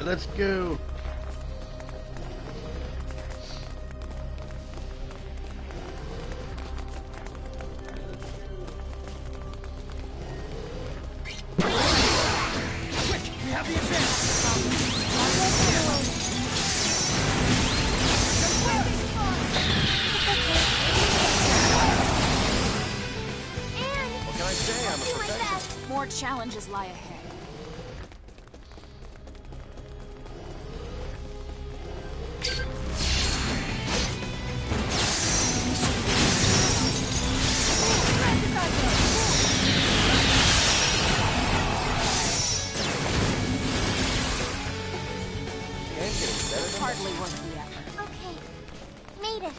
Alright, let's go. More challenges lie ahead. Hardly worth the effort. Okay, made it.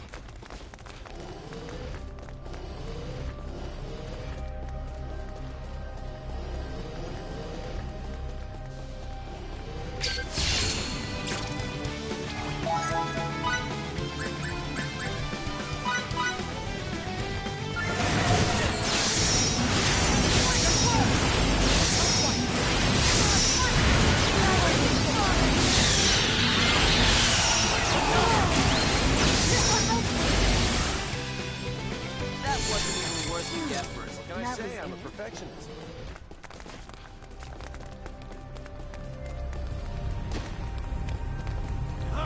Perfectionist.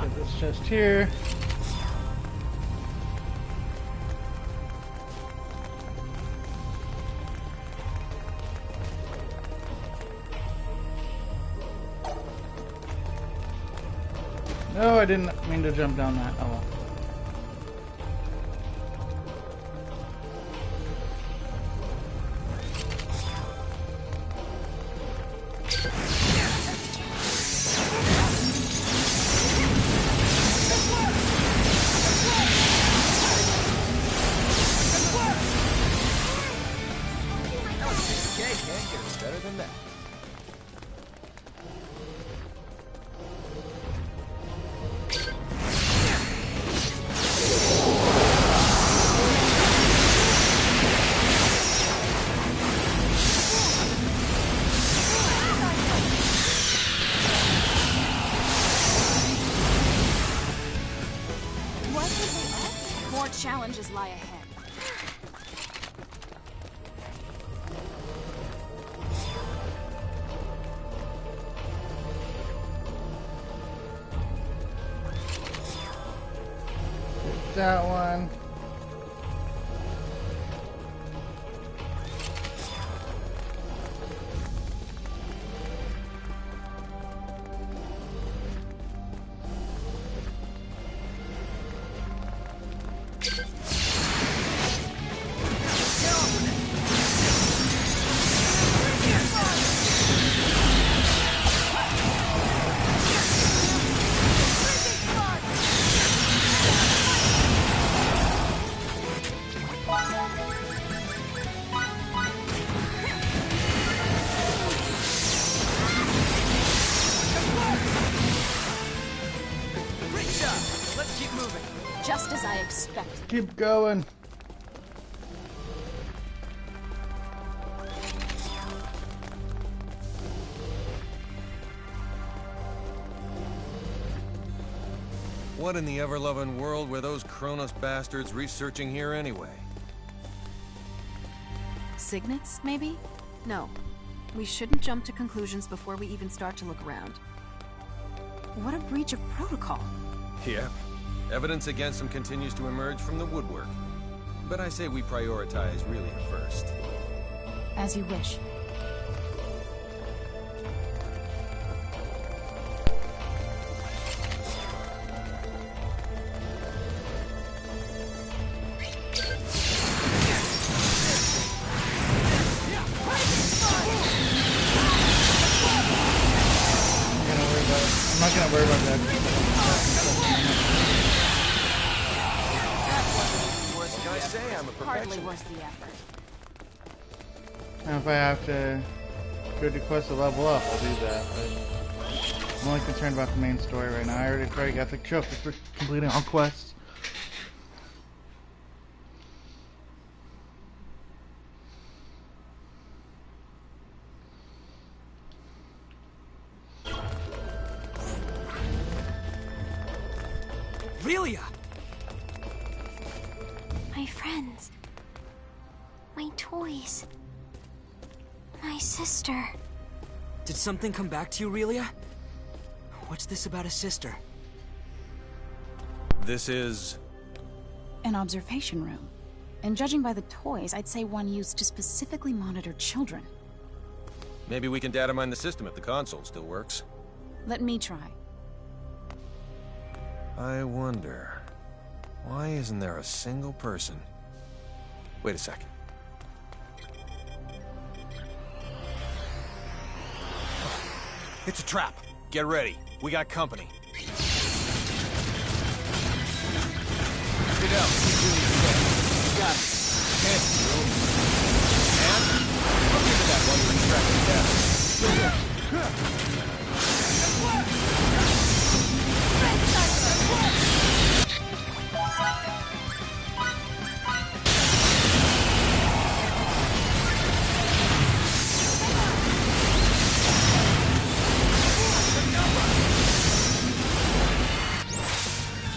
Get this chest here. No, I didn't mean to jump down that. Oh well. More challenges lie ahead. That one. Just as I expected. Keep going. What in the ever-loving world were those Kronos bastards researching here anyway? Signets, maybe? No. We shouldn't jump to conclusions before we even start to look around. What a breach of protocol. Yep. Evidence against him continues to emerge from the woodwork. But I say we prioritize really first. As you wish. I'm not gonna worry about that. Can I say I'm a Hardly perfectionist? worth the effort. And if I have to go do quests to level up, I'll do that. But I'm only concerned about the main story right now. I already got the trophy for completing all quests. Aurelia! My friends. My toys. My sister. Did something come back to you, Aurelia? What's this about a sister? This is... An observation room. And judging by the toys, I'd say one used to specifically monitor children. Maybe we can data mine the system if the console still works. Let me try. I wonder... why isn't there a single person? Wait a second. It's a trap. Get ready. We got company. Get out. Keep doing your thing. You got it. Can't you? And I'll give you that while you're extracting data.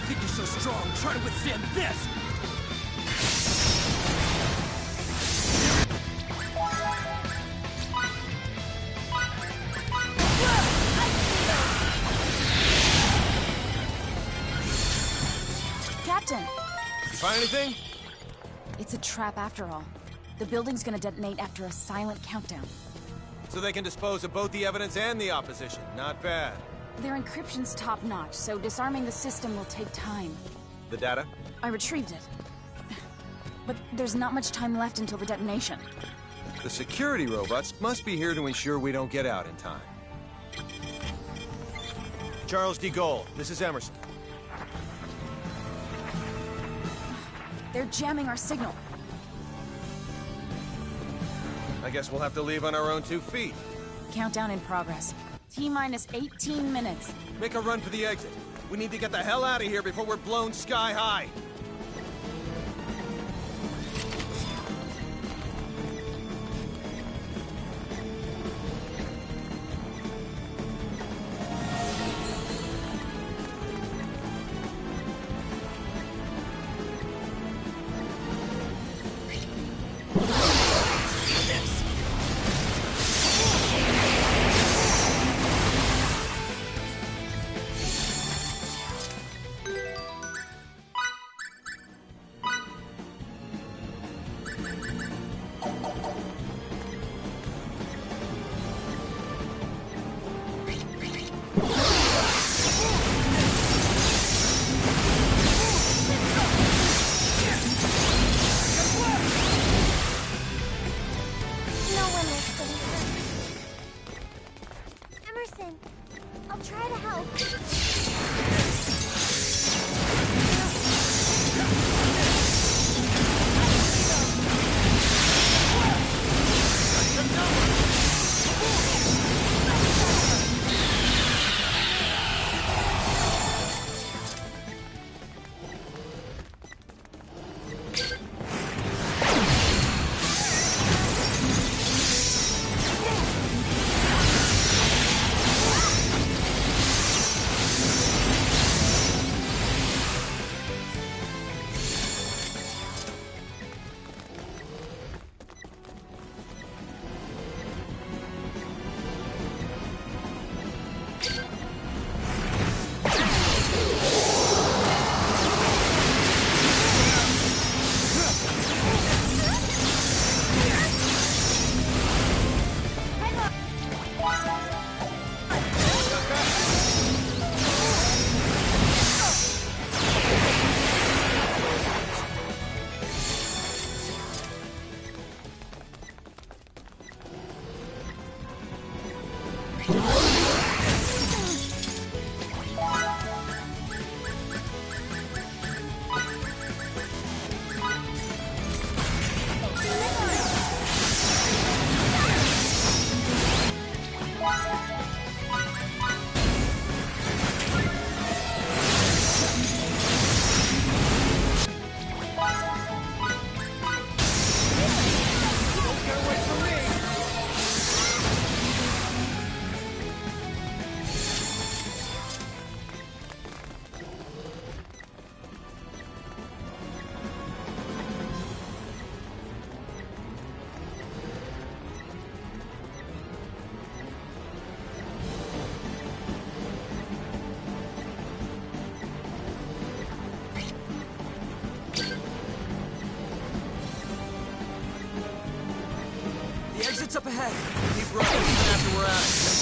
Think you're so strong, try to withstand this! Captain! You find anything? It's a trap after all. The building's gonna detonate after a silent countdown. So they can dispose of both the evidence and the opposition. Not bad. Their encryption's top-notch, so disarming the system will take time. The data? I retrieved it. But there's not much time left until the detonation. The security robots must be here to ensure we don't get out in time. Charles D. Gaulle, this is Emmerson. They're jamming our signal. I guess we'll have to leave on our own 2 feet. Countdown in progress. T-minus 18 minutes. Make a run for the exit. We need to get the hell out of here before we're blown sky high. What's up ahead? Keep running even after we're out of here.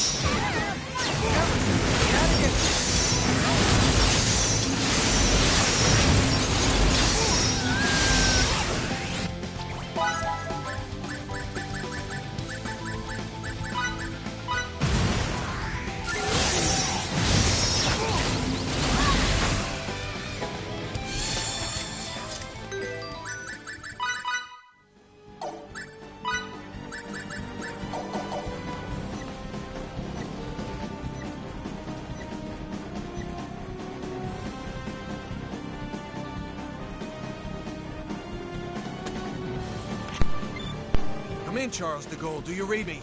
Come in, Charles de Gaulle. Do you read me?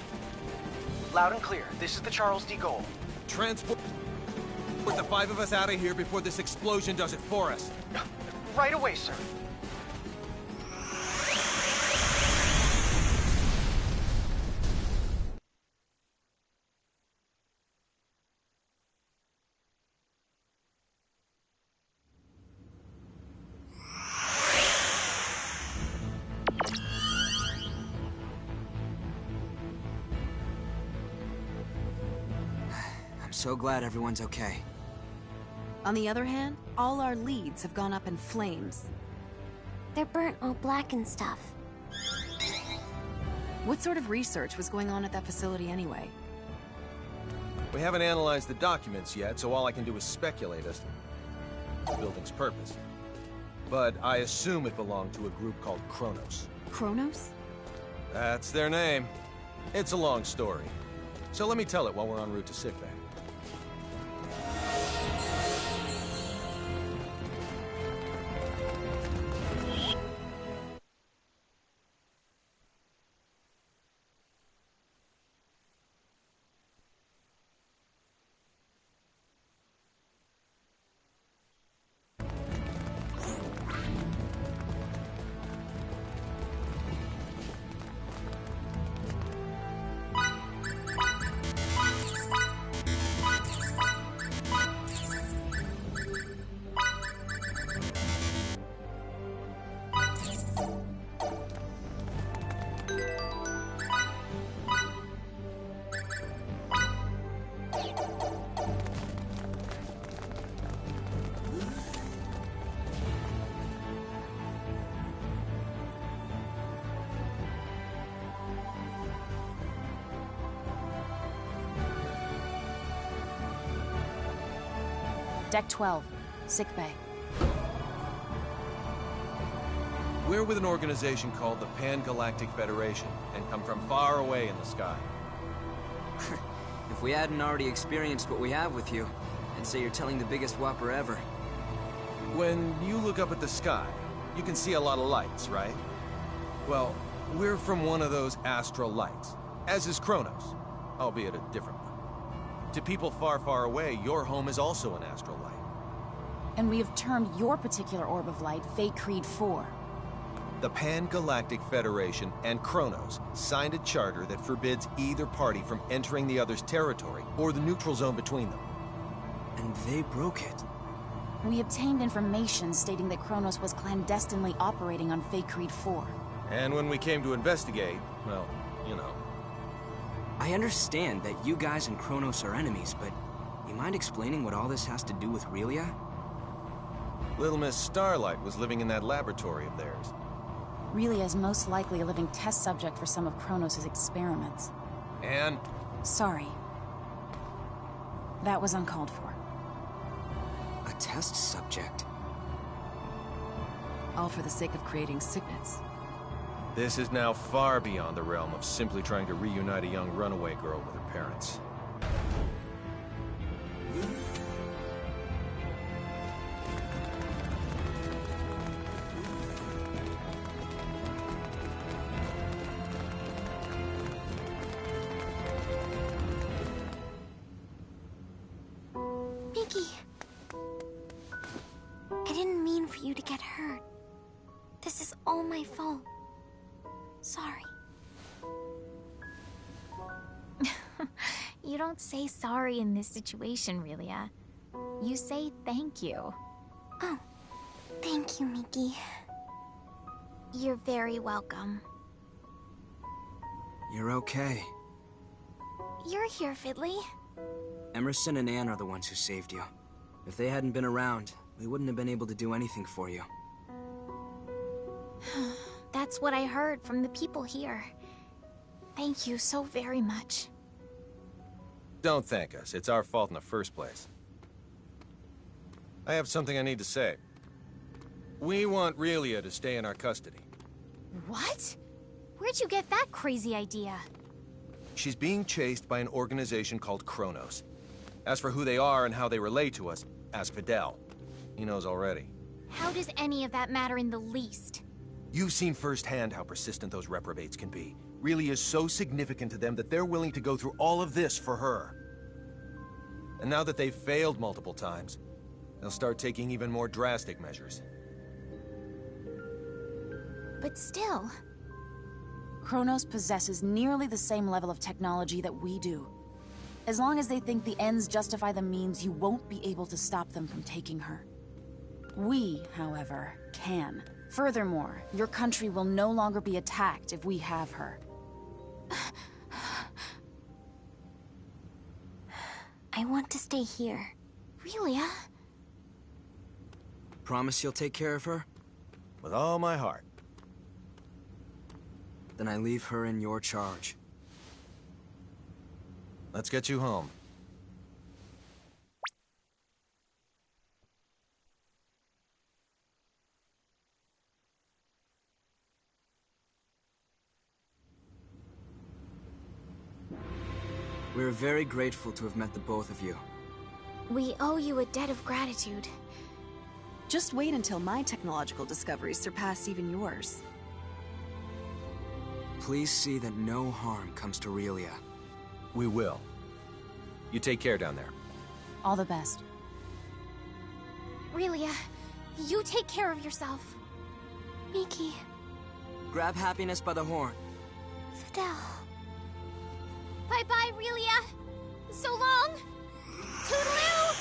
Loud and clear. This is the Charles de Gaulle. Transport the 5 of us out of here before this explosion does it for us. Right away, sir. I'm so glad everyone's okay. On the other hand, all our leads have gone up in flames. They're burnt all black and stuff. What sort of research was going on at that facility anyway? We haven't analyzed the documents yet, so all I can do is speculate as to the building's purpose. But I assume it belonged to a group called Kronos. Kronos? That's their name. It's a long story. So let me tell it while we're en route to sickbay. Deck 12, sickbay. We're with an organization called the Pan-Galactic Federation, and come from far away in the sky. If we hadn't already experienced what we have with you, I'd say you're telling the biggest whopper ever. When you look up at the sky, you can see a lot of lights, right? Well, we're from one of those astral lights, as is Kronos, albeit a different one. To people far, far away, your home is also an astral light. And we have termed your particular orb of light Fate Creed 4. The Pan-Galactic Federation and Kronos signed a charter that forbids either party from entering the other's territory or the neutral zone between them. And they broke it. We obtained information stating that Kronos was clandestinely operating on Fate Creed 4. And when we came to investigate, well, you know. I understand that you guys and Kronos are enemies, but you mind explaining what all this has to do with Relia? Little Miss Starlight was living in that laboratory of theirs. Relia is most likely a living test subject for some of Kronos' experiments. And? Sorry. That was uncalled for. A test subject? All for the sake of creating sickness. This is now far beyond the realm of simply trying to reunite a young runaway girl with her parents. Mickey! I didn't mean for you to get hurt. This is all my fault. Sorry. You don't say sorry in this situation, Relia. You say thank you. Oh, thank you, Mickey. You're very welcome. You're okay. You're here, Fiddly. Emerson and Anne are the ones who saved you. If they hadn't been around, we wouldn't have been able to do anything for you. That's what I heard from the people here. Thank you so very much. Don't thank us. It's our fault in the first place. I have something I need to say. We want Relia to stay in our custody. What? Where'd you get that crazy idea? She's being chased by an organization called Kronos. As for who they are and how they relate to us, ask Fidel. He knows already. How does any of that matter in the least? You've seen firsthand how persistent those reprobates can be. Relia is so significant to them that they're willing to go through all of this for her. And now that they've failed multiple times, they'll start taking even more drastic measures. But still... Kronos possesses nearly the same level of technology that we do. As long as they think the ends justify the means, you won't be able to stop them from taking her. We, however, can. Furthermore, your country will no longer be attacked if we have her. I want to stay here. Relia? Promise you'll take care of her? With all my heart. Then I leave her in your charge. Let's get you home. We're very grateful to have met the both of you. We owe you a debt of gratitude. Just wait until my technological discoveries surpass even yours. Please see that no harm comes to Relia. We will. You take care down there. All the best. Relia, you take care of yourself. Miki, Grab happiness by the horn. Fidel. Bye-bye, Relia! So long! Toodaloo!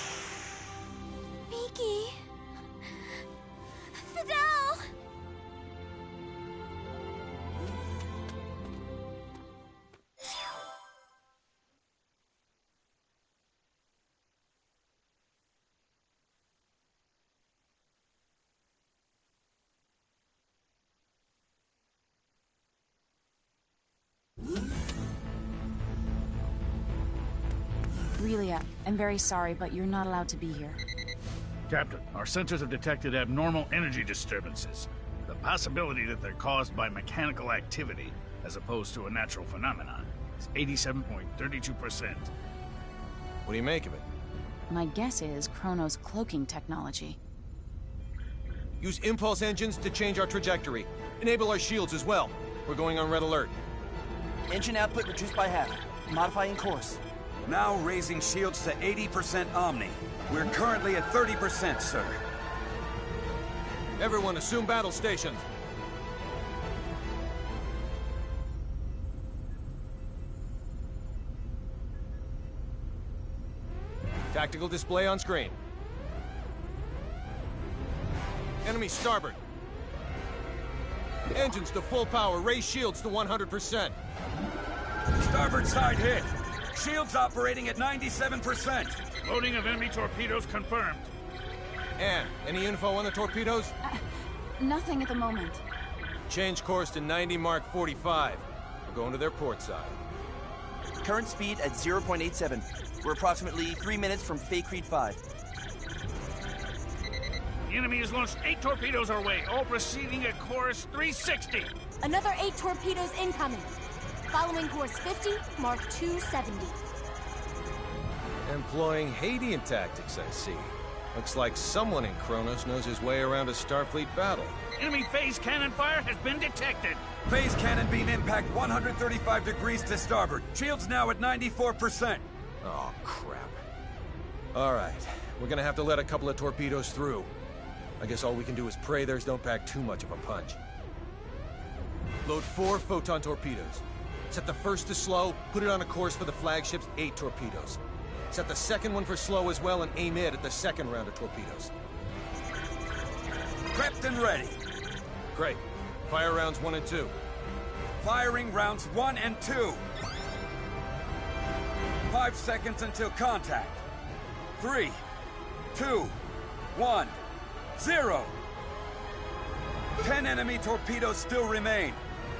Miki. Fidel! Relia, I'm very sorry, but you're not allowed to be here. Captain, our sensors have detected abnormal energy disturbances. The possibility that they're caused by mechanical activity, as opposed to a natural phenomenon, is 87.32%. What do you make of it? My guess is Kronos' cloaking technology. Use impulse engines to change our trajectory. Enable our shields as well. We're going on red alert. Engine output reduced by half. Modifying course. Now raising shields to 80% Omni. We're currently at 30%, sir. Everyone assume battle stations. Tactical display on screen. Enemy starboard. Engines to full power. Raise shields to 100%. Starboard side hit. Shields operating at 97%. Loading of enemy torpedoes confirmed. Anne, any info on the torpedoes? Nothing at the moment. Change course to 90 Mark 45. We're going to their port side. Current speed at 0.87. We're approximately 3 minutes from Fay Creed 5. The enemy has launched 8 torpedoes our way, all proceeding at course 360. Another 8 torpedoes incoming. Following course 50, Mark 270. Employing Hadean tactics, I see. Looks like someone in Kronos knows his way around a Starfleet battle. Enemy phase cannon fire has been detected. Phase cannon beam impact 135 degrees to starboard. Shields now at 94%. Oh, crap. All right, we're gonna have to let a couple of torpedoes through. I guess all we can do is pray theirs don't pack too much of a punch. Load 4 photon torpedoes. Set the first to slow, put it on a course for the flagship's 8 torpedoes. Set the second one for slow as well and aim it at the second round of torpedoes. Prepped and ready. Great. Fire rounds 1 and 2. Firing rounds 1 and 2. 5 seconds until contact. 3, 2, 1, 0. 10 enemy torpedoes still remain.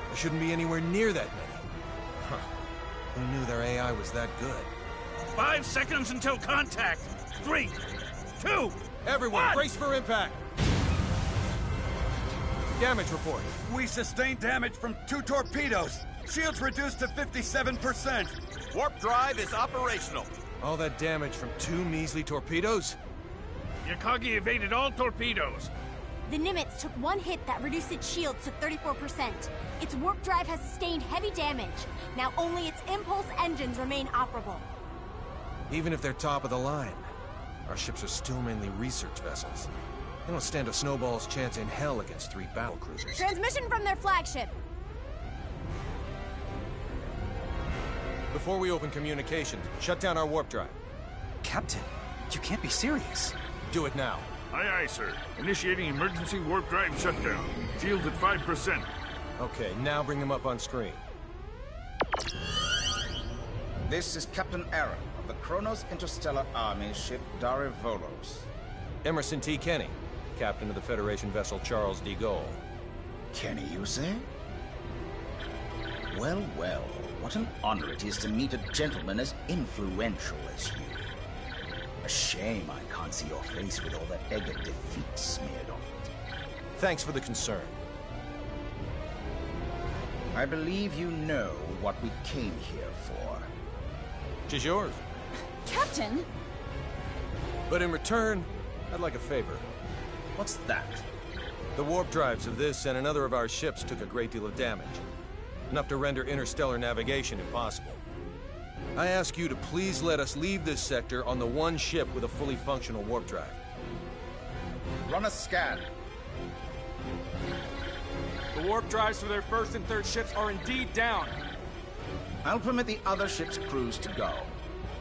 There shouldn't be anywhere near that many. Huh. Who knew their AI was that good? 5 seconds until contact. 3, 2, Everyone, 1. brace for impact. Damage report. We sustained damage from 2 torpedoes. Shields reduced to 57%. Warp drive is operational. All that damage from 2 measly torpedoes? Yakagi evaded all torpedoes. The Nimitz took one hit that reduced its shields to 34%. Its warp drive has sustained heavy damage. Now only its impulse engines remain operable. Even if they're top of the line, our ships are still mainly research vessels. They don't stand a snowball's chance in hell against 3 battlecruisers. Transmission from their flagship. Before we open communications, shut down our warp drive. Captain, you can't be serious. Do it now. Aye, aye, sir. Initiating emergency warp drive shutdown. Shields at 5%. Okay, now bring them up on screen. This is Captain Aaron of the Kronos Interstellar Army ship Darivolos. Emerson T. Kenny, captain of the Federation vessel Charles de Gaulle. Kenny, you say? Well, well, what an honor it is to meet a gentleman as influential as you. A shame I can't see your face with all that egg of defeat smeared on it. Thanks for the concern. I believe you know what we came here for. Tis yours. Captain! But in return, I'd like a favor. What's that? The warp drives of this and another of our ships took a great deal of damage. Enough to render interstellar navigation impossible. I ask you to please let us leave this sector on the one ship with a fully functional warp drive. Run a scan. The warp drives for their first and third ships are indeed down. I'll permit the other ship's crews to go.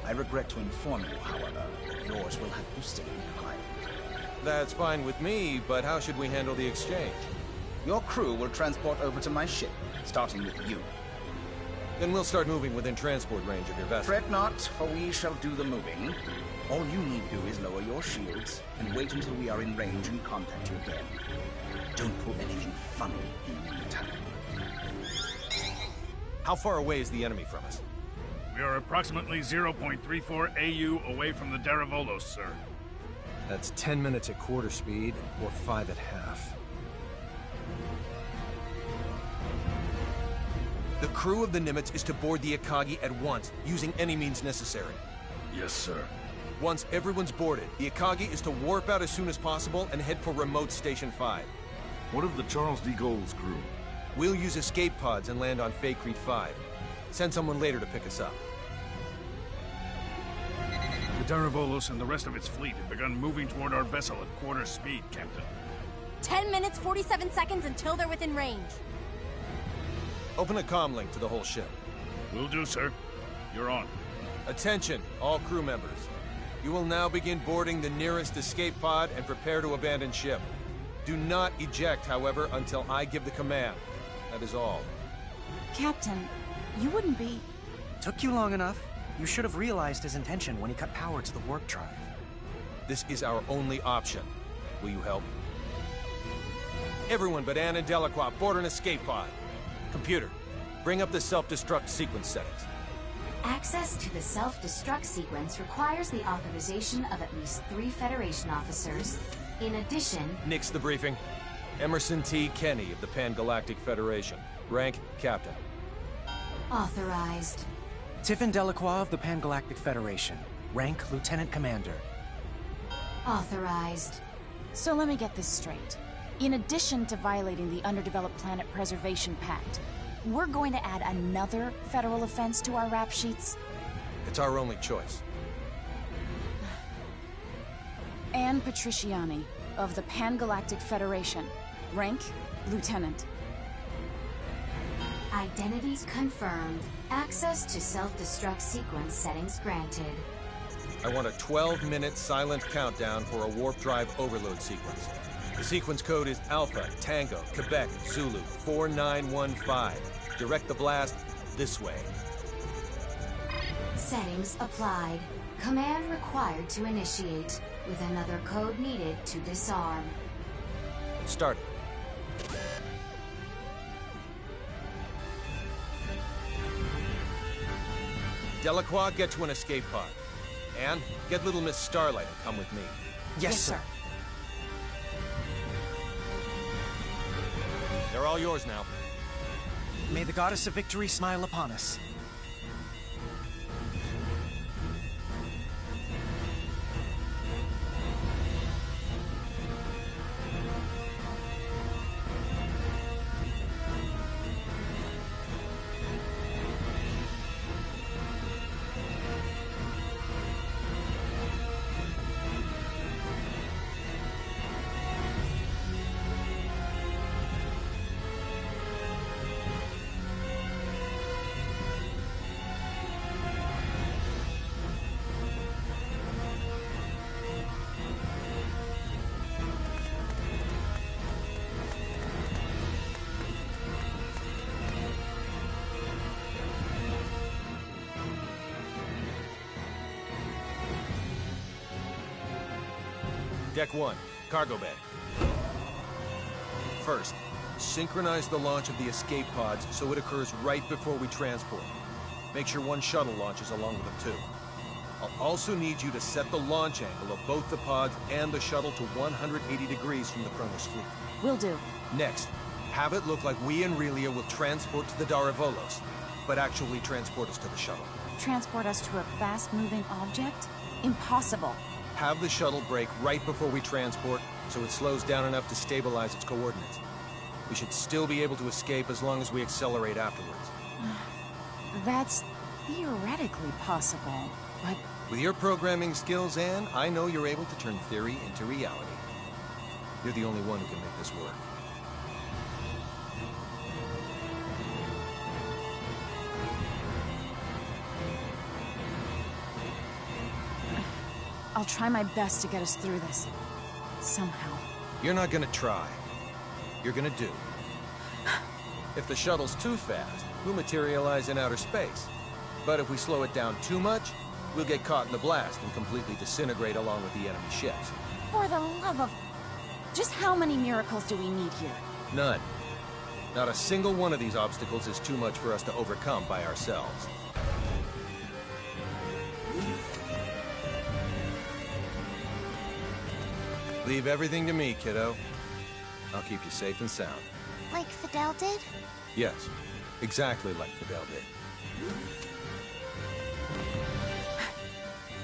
I regret to inform you, however, that yours will have to stay behind. That's fine with me, but how should we handle the exchange? Your crew will transport over to my ship, starting with you. Then we'll start moving within transport range of your vessel. Fret not, for we shall do the moving. All you need do is lower your shields and wait until we are in range and contact you again. Don't pull anything funny in the meantime. How far away is the enemy from us? We are approximately 0.34 AU away from the Darivolos, sir. That's 10 minutes at quarter speed, or 5 at half. The crew of the Nimitz is to board the Akagi at once, using any means necessary. Yes, sir. Once everyone's boarded, the Akagi is to warp out as soon as possible and head for remote Station 5. What of the Charles de Gaulle's crew? We'll use escape pods and land on Crete 5. Send someone later to pick us up. The Darivolos and the rest of its fleet have begun moving toward our vessel at quarter speed, Captain. 10 minutes, 47 seconds until they're within range. Open a comm link to the whole ship. Will do, sir. You're on. Attention, all crew members. You will now begin boarding the nearest escape pod and prepare to abandon ship. Do not eject, however, until I give the command. That is all. Captain, you wouldn't be... Took you long enough. You should have realized his intention when he cut power to the warp drive. This is our only option. Will you help? Everyone but Anne and Delacroix board an escape pod. Computer, bring up the self-destruct sequence settings. Access to the self-destruct sequence requires the authorization of at least 3 Federation officers. In addition... Nix the briefing. Emerson T. Kenny of the Pan-Galactic Federation. Rank, Captain. Authorized. Tiffin Delacroix of the Pan-Galactic Federation. Rank, Lieutenant Commander. Authorized. So let me get this straight. In addition to violating the Underdeveloped Planet Preservation Pact, we're going to add another federal offense to our rap sheets? It's our only choice. Anne Patriciani, of the Pan-Galactic Federation. Rank, Lieutenant. Identities confirmed. Access to self-destruct sequence settings granted. I want a 12-minute silent countdown for a warp drive overload sequence. The sequence code is Alpha, Tango, Quebec, Zulu, 4915. direct the blast this way. Settings applied. Command required to initiate, with another code needed to disarm. Start. Delacroix, get to an escape pod. And get little Miss Starlight and come with me. Yes, sir. They're all yours now. May the goddess of victory smile upon us. Deck 1, cargo bay. First, synchronize the launch of the escape pods so it occurs right before we transport. Make sure one shuttle launches along with them too. I'll also need you to set the launch angle of both the pods and the shuttle to 180 degrees from the Kronos fleet. Will do. Next, have it look like we and Relia will transport to the Daravolos, but actually transport us to the shuttle. Transport us to a fast-moving object? Impossible. Have the shuttle brake right before we transport, so it slows down enough to stabilize its coordinates. We should still be able to escape as long as we accelerate afterwards. That's theoretically possible, but... With your programming skills, Anne, I know you're able to turn theory into reality. You're the only one who can make this work. I'll try my best to get us through this. Somehow. You're not gonna try. You're gonna do. If the shuttle's too fast, we'll materialize in outer space. But if we slow it down too much, we'll get caught in the blast and completely disintegrate along with the enemy ships. For the love of... Just how many miracles do we need here? None. Not a single one of these obstacles is too much for us to overcome by ourselves. Leave everything to me, kiddo. I'll keep you safe and sound. Like Fidel did? Yes, exactly like Fidel did.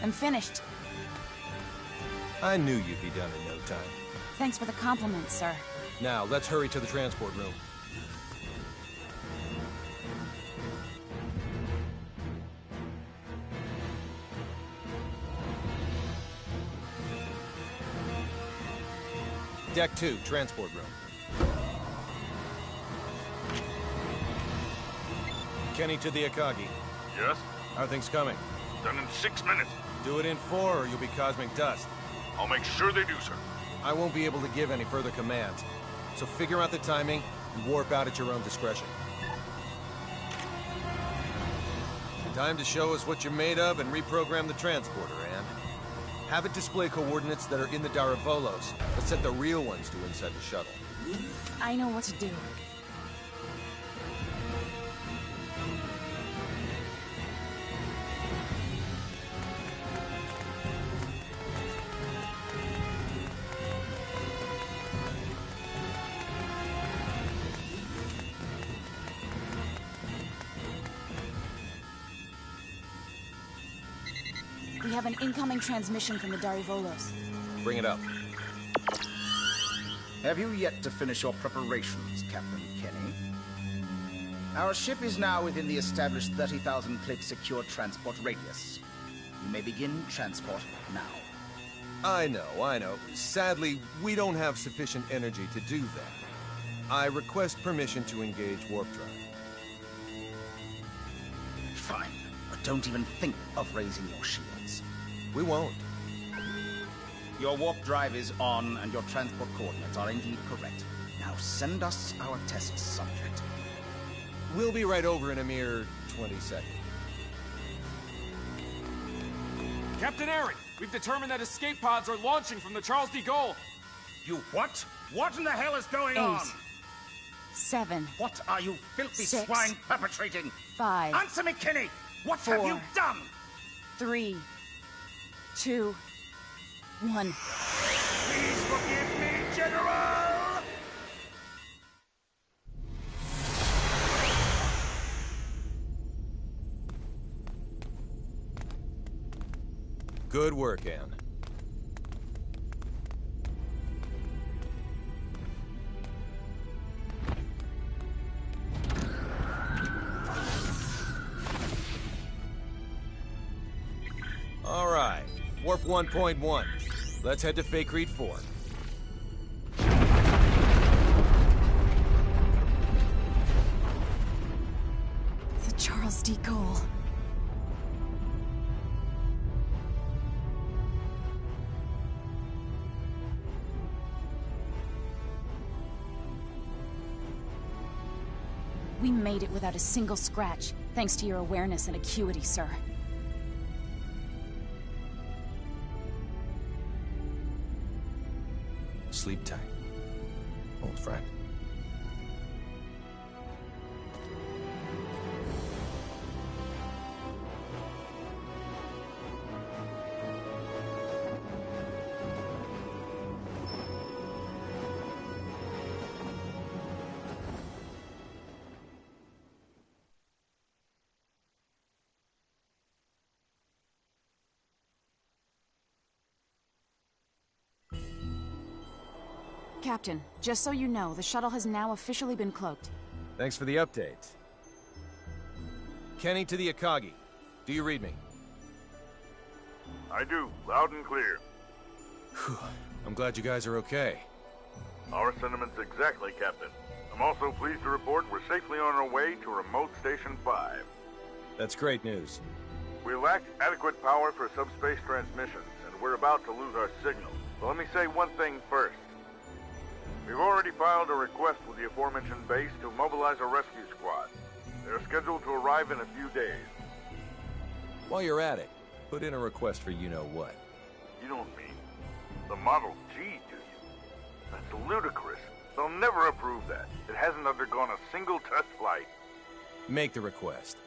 I'm finished. I knew you'd be done in no time. Thanks for the compliment, sir. Now, let's hurry to the transport room. Deck 2, transport room. Kenny to the Akagi. Yes? How are things coming? Done in 6 minutes. Do it in 4 or you'll be cosmic dust. I'll make sure they do, sir. I won't be able to give any further commands, so figure out the timing and warp out at your own discretion. Time to show us what you're made of and reprogram the transporter, Anne. Have it display coordinates that are in the Daravolos, but set the real ones to inside the shuttle. I know what to do. We have an incoming transmission from the Daravolos. Bring it up. Have you yet to finish your preparations, Captain Kenny? Our ship is now within the established 30,000 click secure transport radius. You may begin transport now. I know. Sadly, we don't have sufficient energy to do that. I request permission to engage warp drive. Fine, but don't even think of raising your shields. We won't. Your warp drive is on, and your transport coordinates are indeed correct. Now send us our test subject. We'll be right over in a mere 20 seconds. Captain Aaron, we've determined that escape pods are launching from the Charles de Gaulle. You what? What in the hell is going 8, on? 7. What are you filthy 6, swine perpetrating? 5. Answer me, Kenny! What 4, have you done? 3, 2, 1. Please forgive me, General! Good work, Anne. All right, Warp 1.1. Let's head to Fake Reed 4. The Charles de Gaulle. We made it without a single scratch, thanks to your awareness and acuity, sir. Sleep tight, old friend. Captain, just so you know, the shuttle has now officially been cloaked. Thanks for the update. Kenny to the Akagi. Do you read me? I do, loud and clear. Whew. I'm glad you guys are okay. Our sentiments exactly, Captain. I'm also pleased to report we're safely on our way to Remote Station 5. That's great news. We lack adequate power for subspace transmissions, and we're about to lose our signal. So let me say one thing first. We've already filed a request with the aforementioned base to mobilize a rescue squad. They're scheduled to arrive in a few days. While you're at it, put in a request for you-know-what. You don't mean the Model G, do you? That's ludicrous. They'll never approve that. It hasn't undergone a single test flight. Make the request.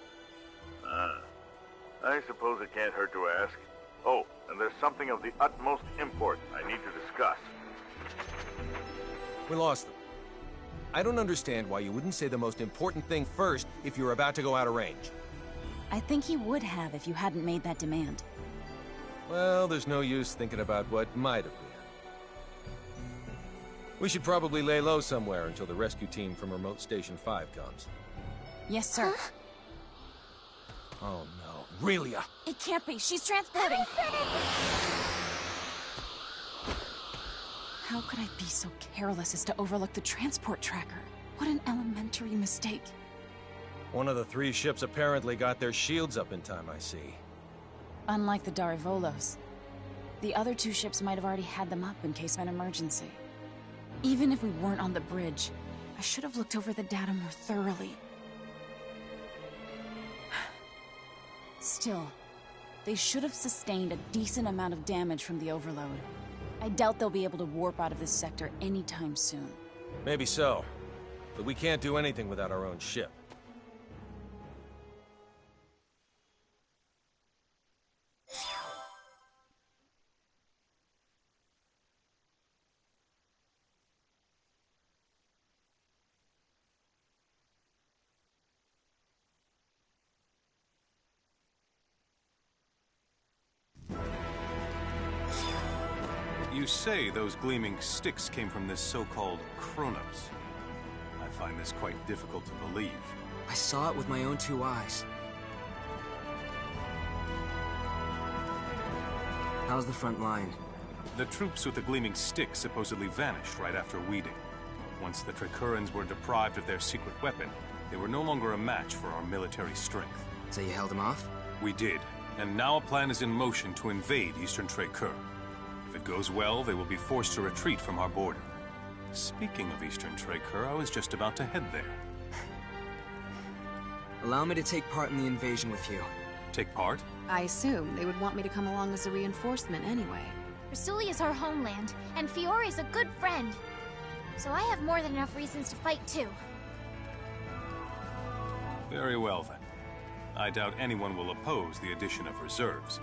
I suppose it can't hurt to ask. Oh, and there's something of the utmost import I need to discuss. We lost them. I don't understand why you wouldn't say the most important thing first if you're about to go out of range. I think he would have if you hadn't made that demand. Well, there's no use thinking about what might have been. We should probably lay low somewhere until the rescue team from Remote Station 5 comes. Yes, sir. Oh no, Relia! It can't be. She's transporting. How could I be so careless as to overlook the transport tracker? What an elementary mistake. One of the 3 ships apparently got their shields up in time, I see. Unlike the Darivolos, the other 2 ships might have already had them up in case of an emergency. Even if we weren't on the bridge, I should have looked over the data more thoroughly. Still, they should have sustained a decent amount of damage from the overload. I doubt they'll be able to warp out of this sector anytime soon. Maybe so, but we can't do anything without our own ship. You say those gleaming sticks came from this so-called Kronos. I find this quite difficult to believe. I saw it with my own 2 eyes. How's the front line? The troops with the gleaming sticks supposedly vanished right after weeding. Once the Trikurans were deprived of their secret weapon, they were no longer a match for our military strength. So you held them off? We did, and now a plan is in motion to invade Eastern Trikur. If it goes well, they will be forced to retreat from our border. Speaking of Eastern Trikur, I was just about to head there. Allow me to take part in the invasion with you. Take part? I assume they would want me to come along as a reinforcement anyway. Rasuli is our homeland, and Fiore is a good friend. So I have more than enough reasons to fight too. Very well then. I doubt anyone will oppose the addition of reserves.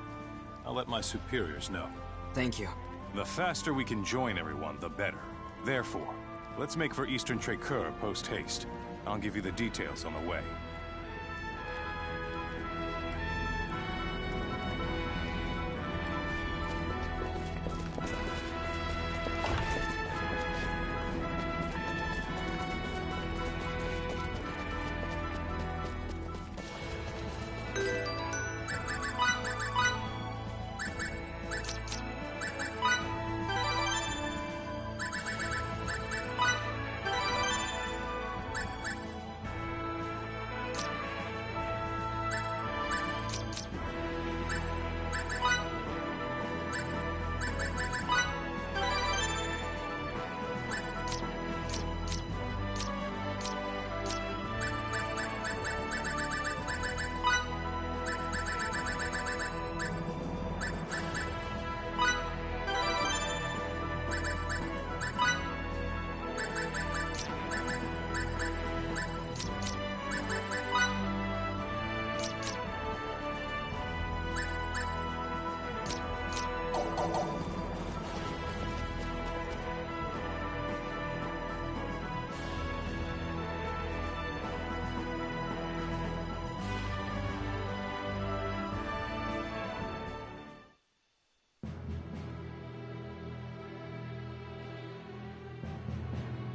I'll let my superiors know. Thank you. The faster we can join everyone, the better. Therefore, let's make for Eastern Trecur post-haste. I'll give you the details on the way.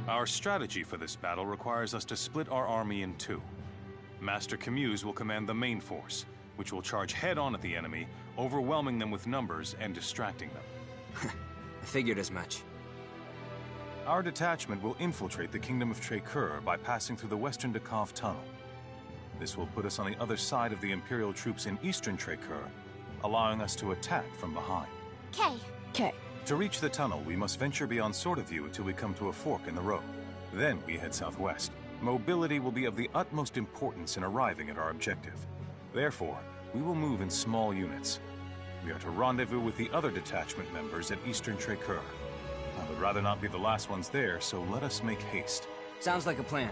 Our strategy for this battle requires us to split our army in two. Master Camuse will command the main force, which will charge head-on at the enemy, overwhelming them with numbers and distracting them. I figured as much. Our detachment will infiltrate the Kingdom of Trecur by passing through the Western Dekov Tunnel. This will put us on the other side of the Imperial troops in Eastern Trecur, allowing us to attack from behind. K. To reach the tunnel, we must venture beyond Sword of View until we come to a fork in the road. Then we head southwest. Mobility will be of the utmost importance in arriving at our objective. Therefore, we will move in small units. We are to rendezvous with the other detachment members at Eastern Trecur. I would rather not be the last ones there, so let us make haste. Sounds like a plan.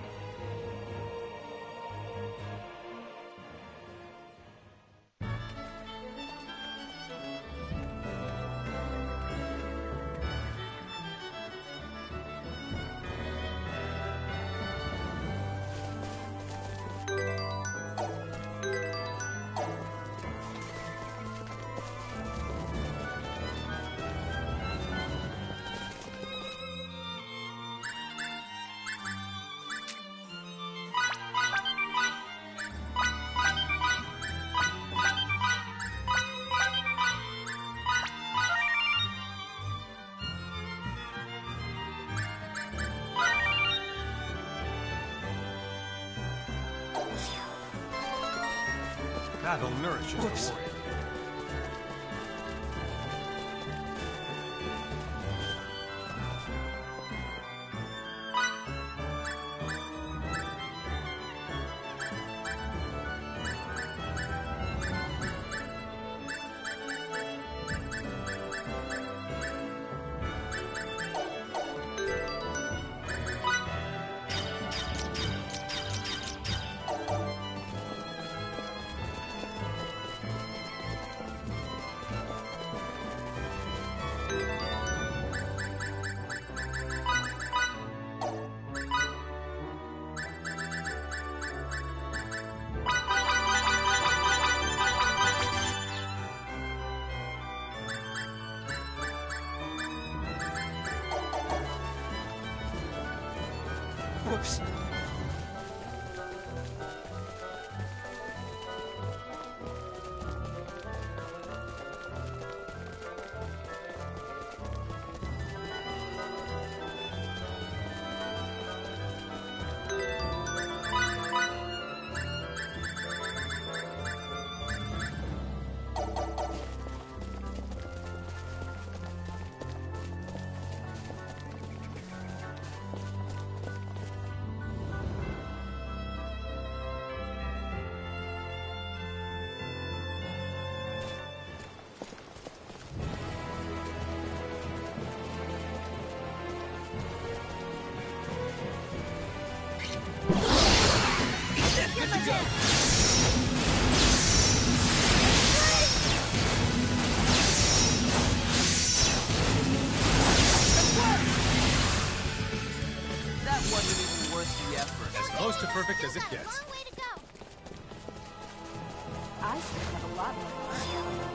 Battle nourishes the warrior. Whoops. That wasn't even worth the effort. As close to perfect as it gets. I still have a lot more to learn.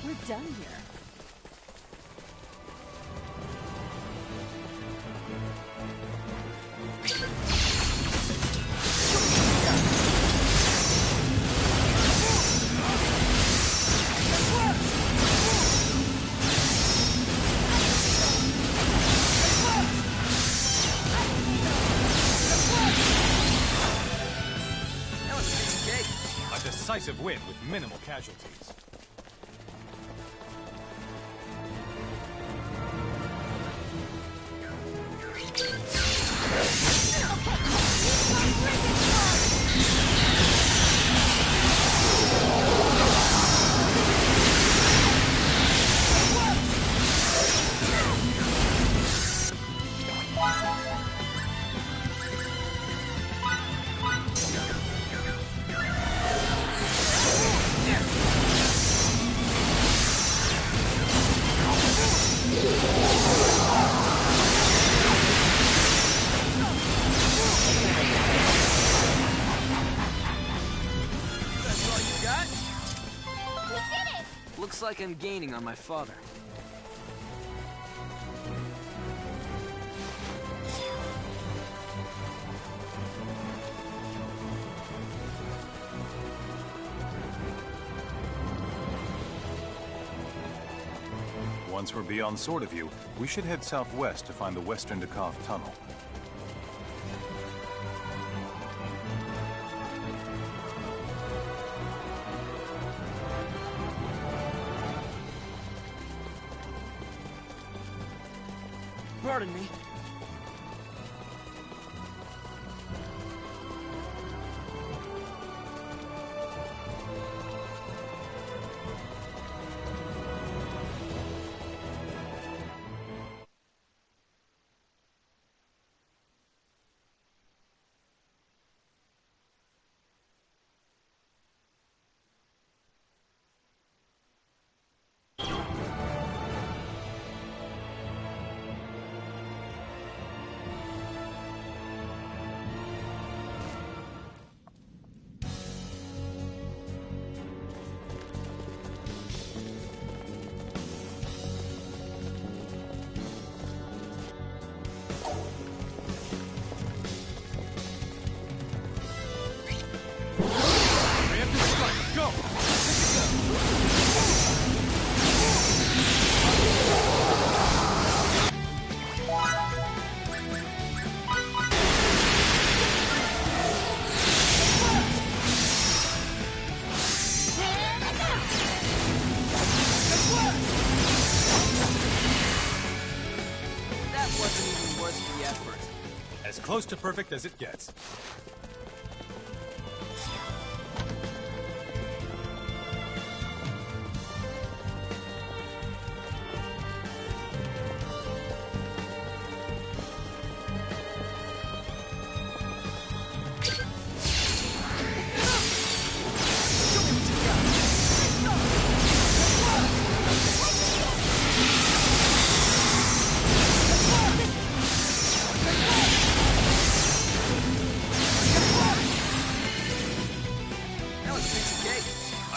We're done here. A decisive win with minimal casualties. Looks like I'm gaining on my father. Once we're beyond Sword of View, we should head southwest to find the Western Dakov Tunnel. Pardon me. As close to perfect as it gets.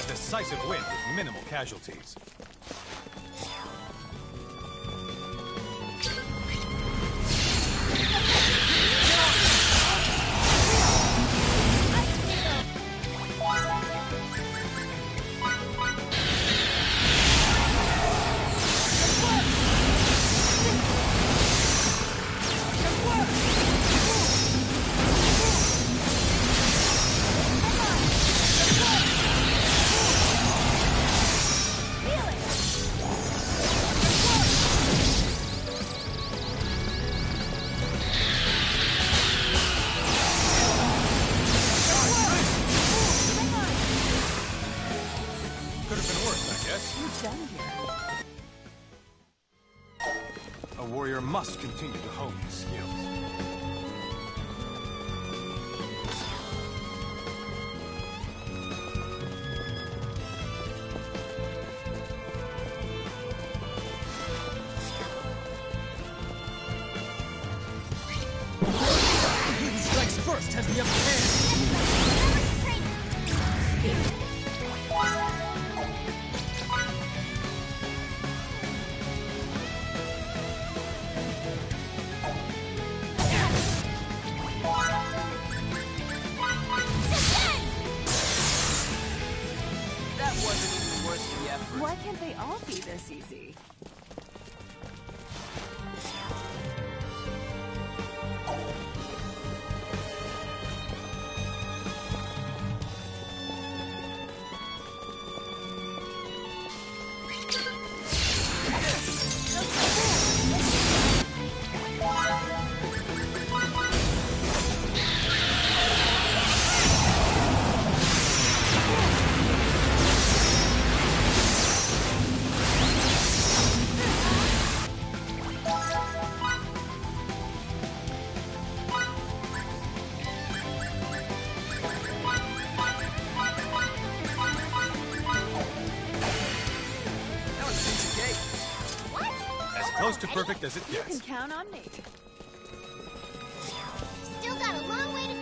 Decisive win with minimal casualties. must continue to hone his skills. Who strikes first has the upper hand. That wasn't even worth the effort. Why can't they all be this easy? Close to perfect as it You gets. can count on me. Still got a long way to go.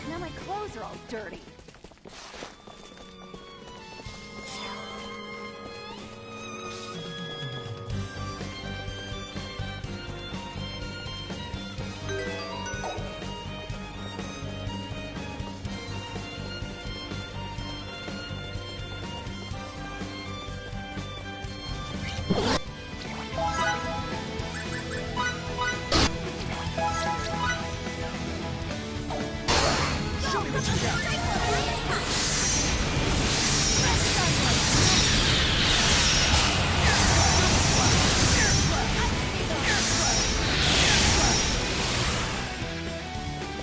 Now my clothes are all dirty.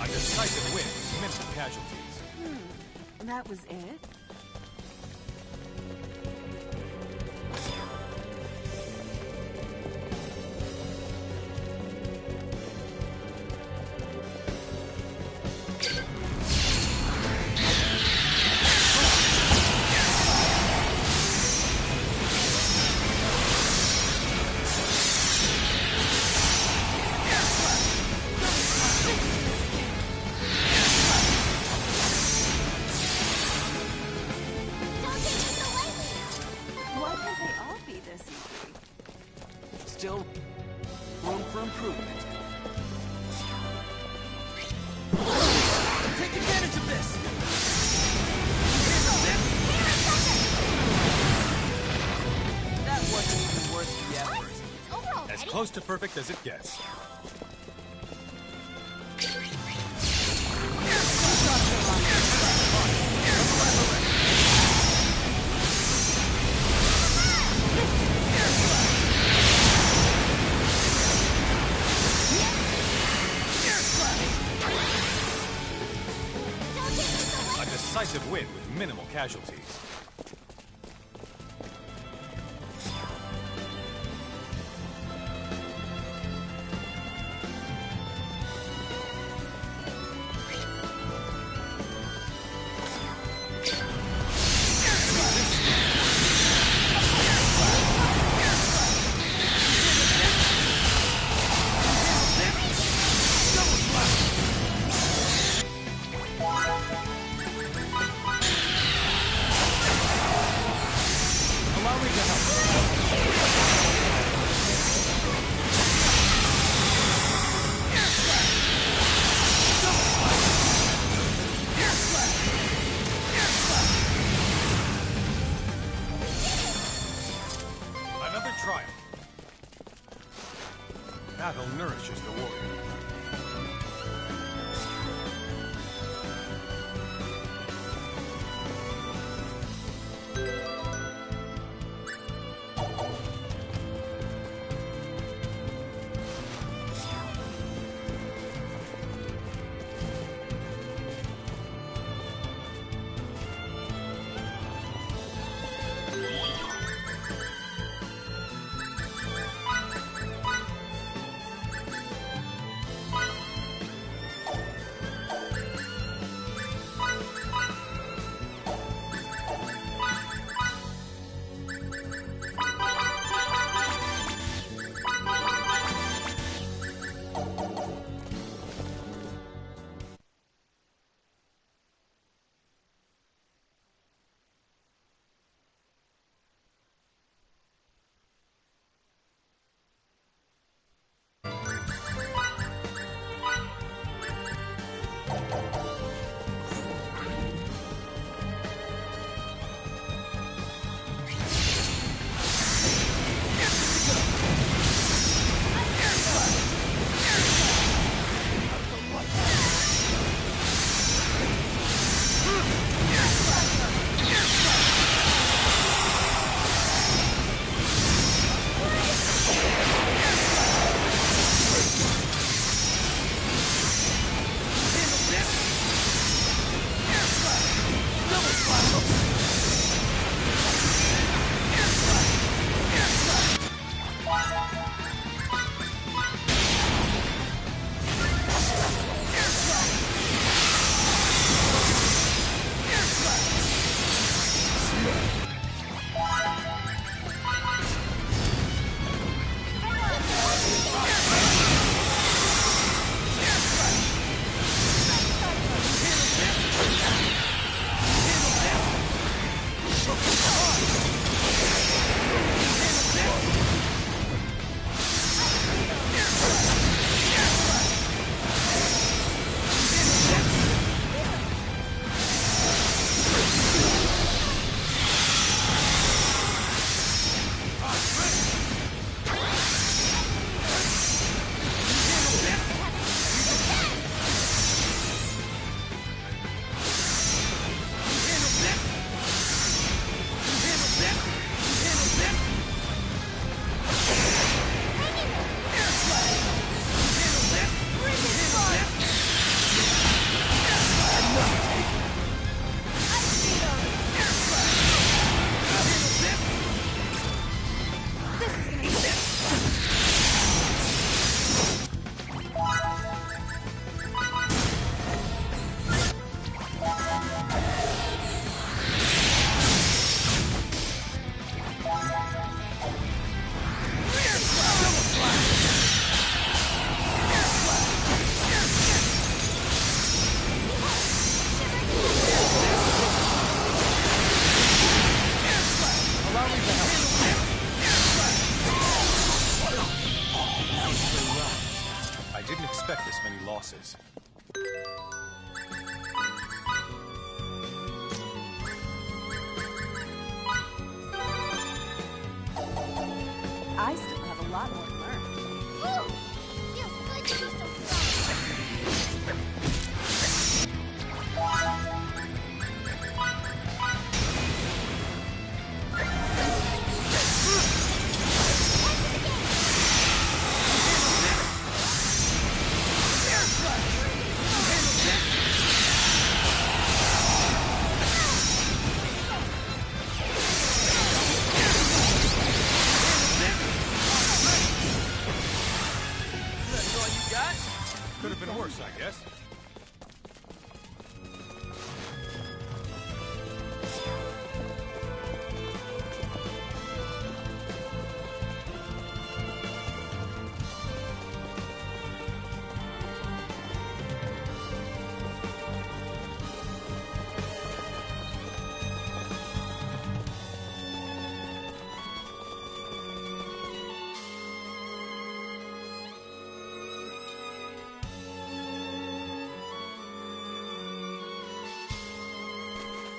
A decisive win with minimal casualties. That was it? Why can't they all be this easy? Still room for improvement. Take advantage of this! That wasn't even worth the effort. It's over already. As close to perfect as it gets. A decisive win with minimal casualties.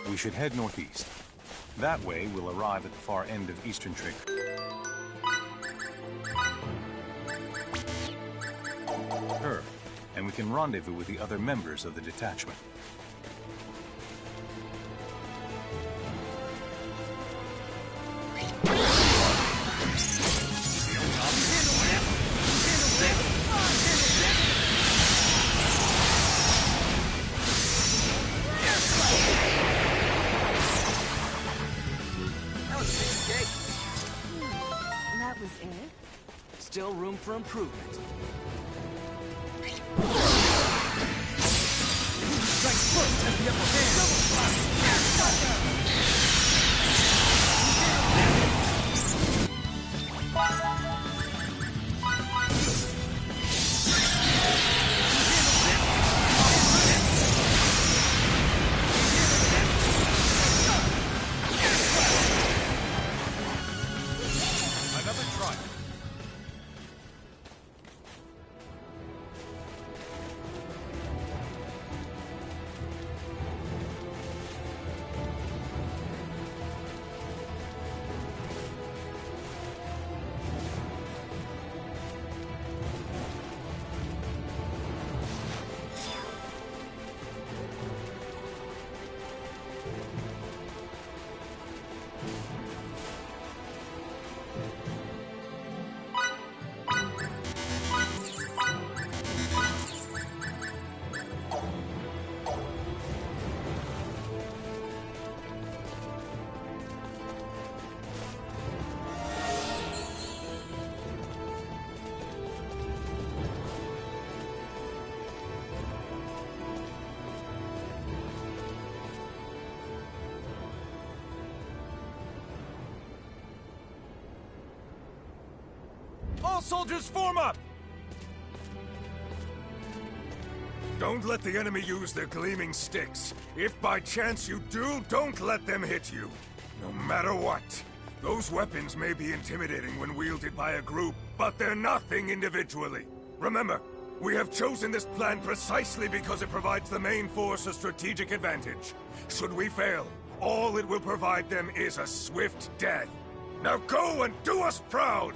We should head northeast. That way, we'll arrive at the far end of Eastern Trade. Her, and we can rendezvous with the other members of the detachment. That was it. Still room for improvement. Strikes first has the upper hand. Another try. All soldiers form up! Don't let the enemy use their gleaming sticks. If by chance you do, don't let them hit you. No matter what. Those weapons may be intimidating when wielded by a group, but they're nothing individually. Remember, we have chosen this plan precisely because it provides the main force a strategic advantage. Should we fail, all it will provide them is a swift death. Now go and do us proud!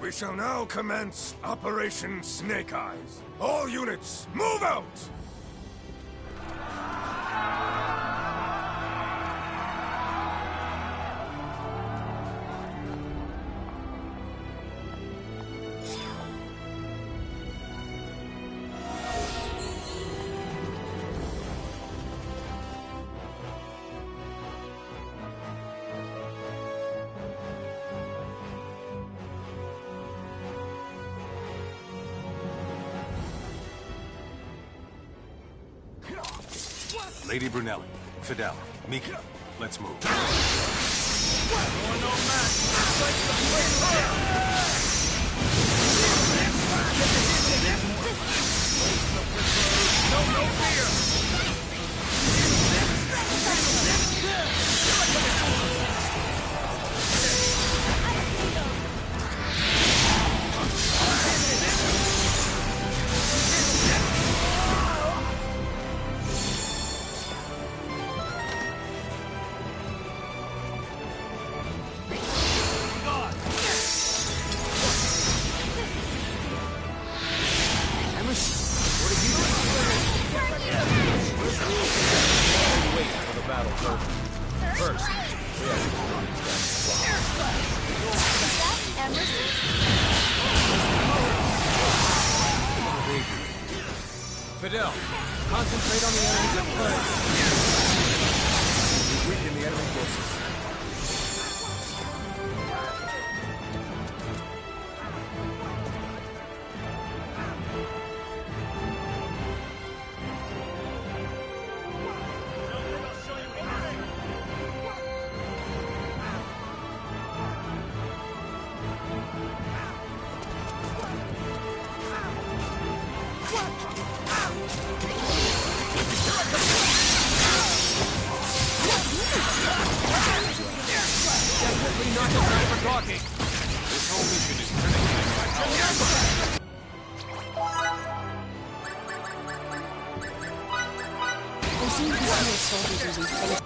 We shall now commence Operation Snake Eyes. All units, move out! Lady Brunelli, Fidel, Mika, let's move. No fear! Fidel, concentrate on the enemies at play. Weaken the enemy forces. talking! This whole mission is predicated by our effort. There seem to be other soldiers using phase.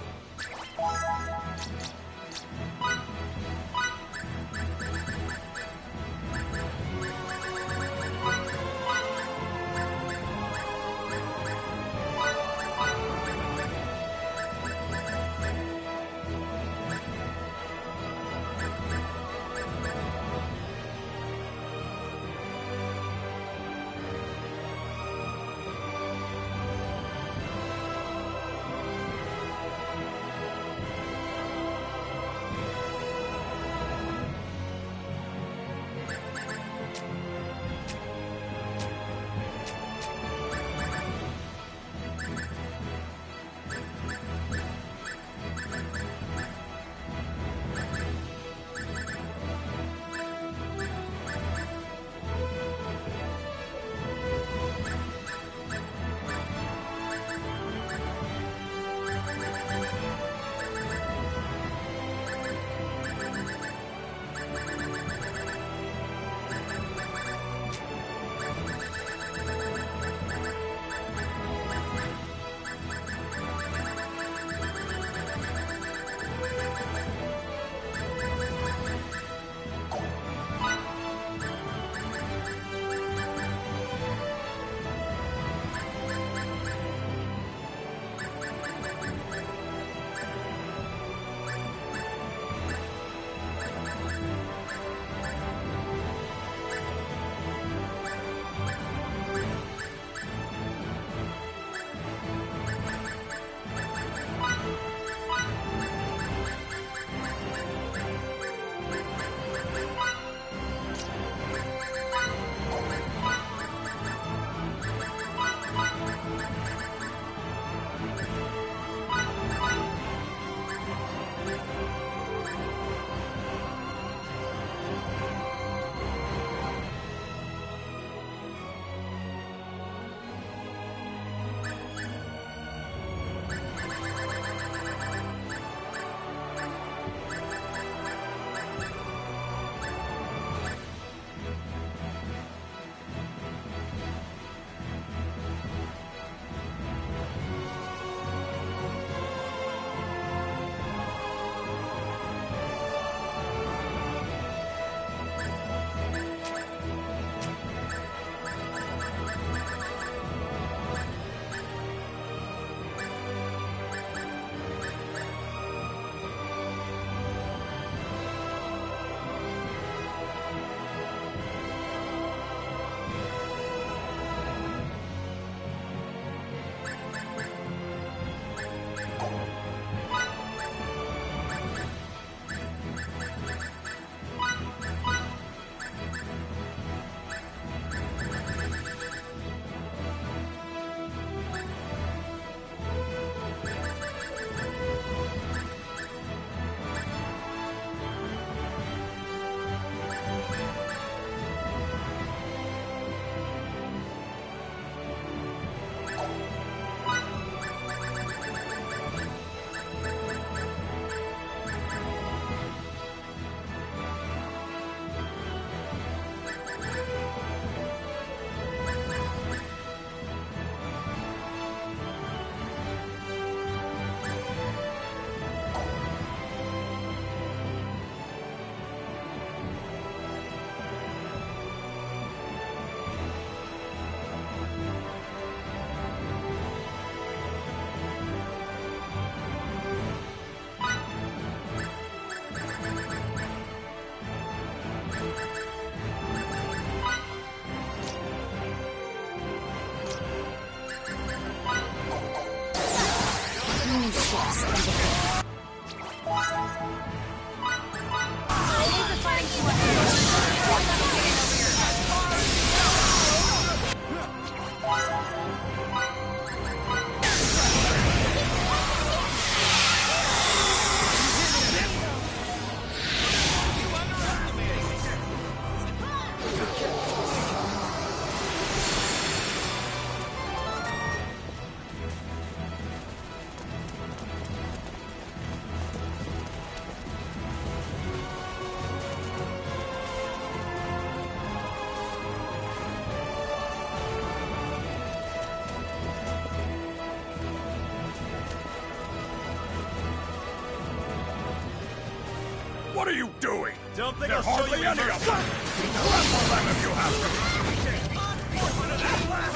What are you doing? Don't think There I'll show hardly you any mercy. of them! Trample them if you have to!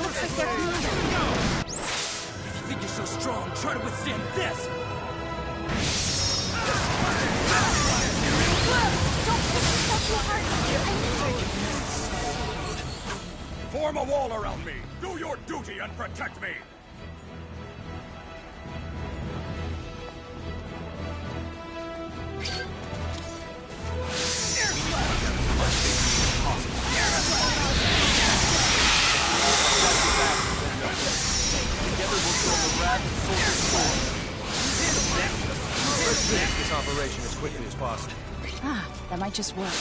Looks like they're moving. If you think you're so strong, try to withstand this! Don't push yourself too hard. Form a wall around me! Do your duty and protect me! Together we'll show the wrath of Soldier's sword. Let's finish this operation as quickly as possible. Ah, that might just work.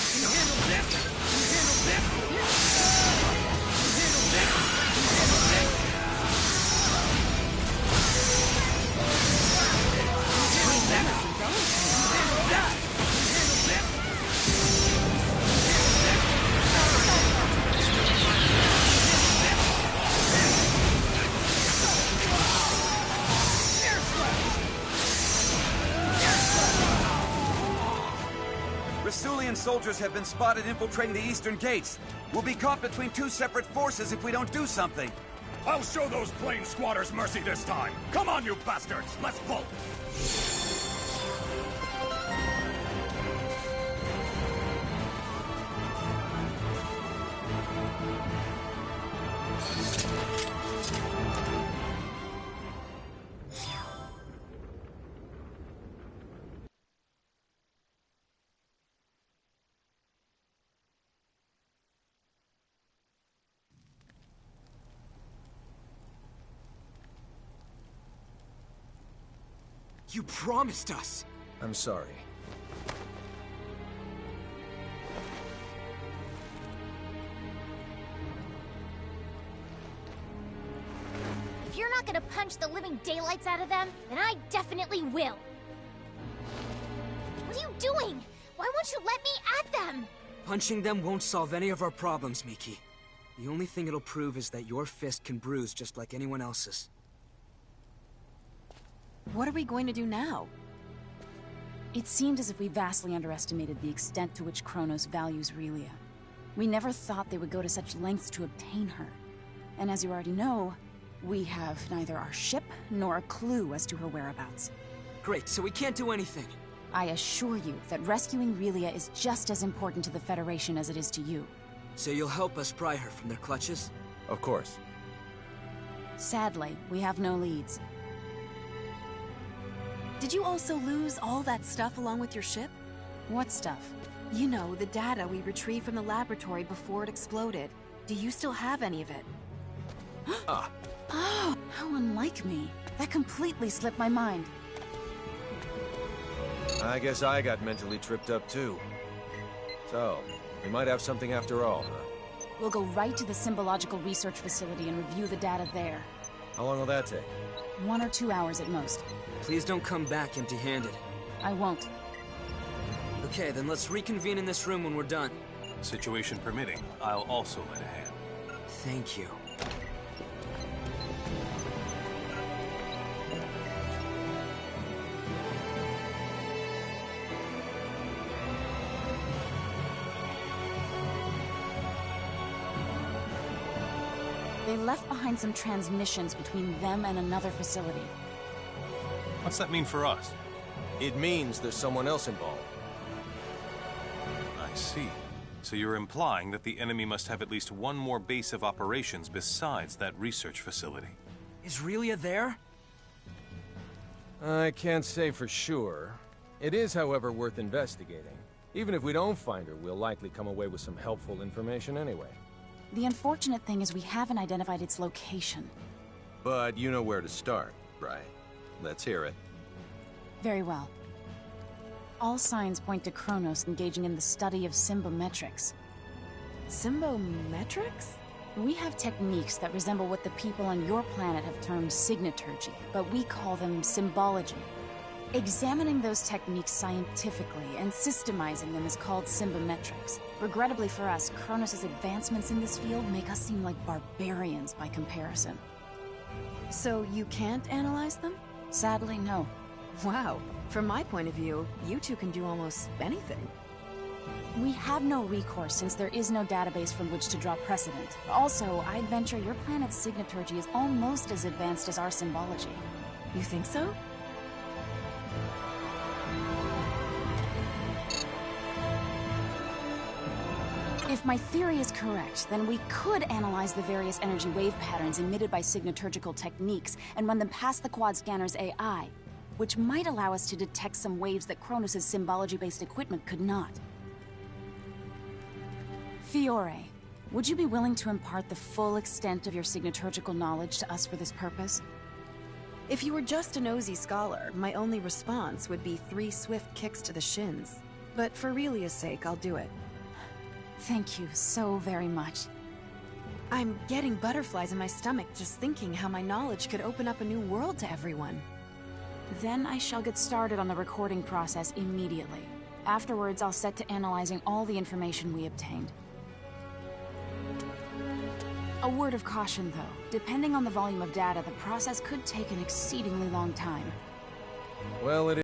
Rasulian soldiers have been spotted infiltrating the eastern gates. We'll be caught between two separate forces if we don't do something. I'll show those plane squatters mercy this time! Come on, you bastards! Let's bolt! You promised us! I'm sorry. If you're not gonna punch the living daylights out of them, then I definitely will. What are you doing? Why won't you let me at them? Punching them won't solve any of our problems, Miki. The only thing it'll prove is that your fist can bruise just like anyone else's. What are we going to do now? It seemed as if we vastly underestimated the extent to which Kronos values Relia. We never thought they would go to such lengths to obtain her. And as you already know, we have neither our ship nor a clue as to her whereabouts. Great, so we can't do anything. I assure you that rescuing Relia is just as important to the Federation as it is to you. So you'll help us pry her from their clutches? Of course. Sadly, we have no leads. Did you also lose all that stuff along with your ship? What stuff? You know, the data we retrieved from the laboratory before it exploded. Do you still have any of it? Ah. Oh, how unlike me. That completely slipped my mind. I guess I got mentally tripped up too. So, we might have something after all, huh? We'll go right to the Symbological Research Facility and review the data there. How long will that take? 1 or 2 hours at most. Please don't come back empty-handed. I won't. Okay, then let's reconvene in this room when we're done. Situation permitting, I'll also lend a hand. Thank you. They left behind some transmissions between them and another facility. What's that mean for us? It means there's someone else involved. I see. So you're implying that the enemy must have at least one more base of operations besides that research facility. Is Relia there? I can't say for sure. It is, however, worth investigating. Even if we don't find her, we'll likely come away with some helpful information anyway. The unfortunate thing is we haven't identified its location. But you know where to start, right? Let's hear it. Very well. All signs point to Kronos engaging in the study of symbometrics. Symbometrics? We have techniques that resemble what the people on your planet have termed signaturgy, but we call them symbology. Examining those techniques scientifically and systemizing them is called symbometrics. Regrettably for us, Kronos' advancements in this field make us seem like barbarians by comparison. So you can't analyze them? Sadly, no. Wow. From my point of view, you two can do almost anything. We have no recourse since there is no database from which to draw precedent. Also, I'd venture your planet's signaturgy is almost as advanced as our symbology. You think so? If my theory is correct, then we could analyze the various energy wave patterns emitted by signaturgical techniques and run them past the quad scanner's AI, which might allow us to detect some waves that Kronos' symbology-based equipment could not. Fiore, would you be willing to impart the full extent of your signaturgical knowledge to us for this purpose? If you were just a nosy scholar, my only response would be 3 swift kicks to the shins. But for Relia's sake, I'll do it. Thank you so very much. I'm getting butterflies in my stomach just thinking how my knowledge could open up a new world to everyone. Then I shall get started on the recording process immediately. Afterwards, I'll set to analyzing all the information we obtained. A word of caution, though. Depending on the volume of data, the process could take an exceedingly long time. Well, it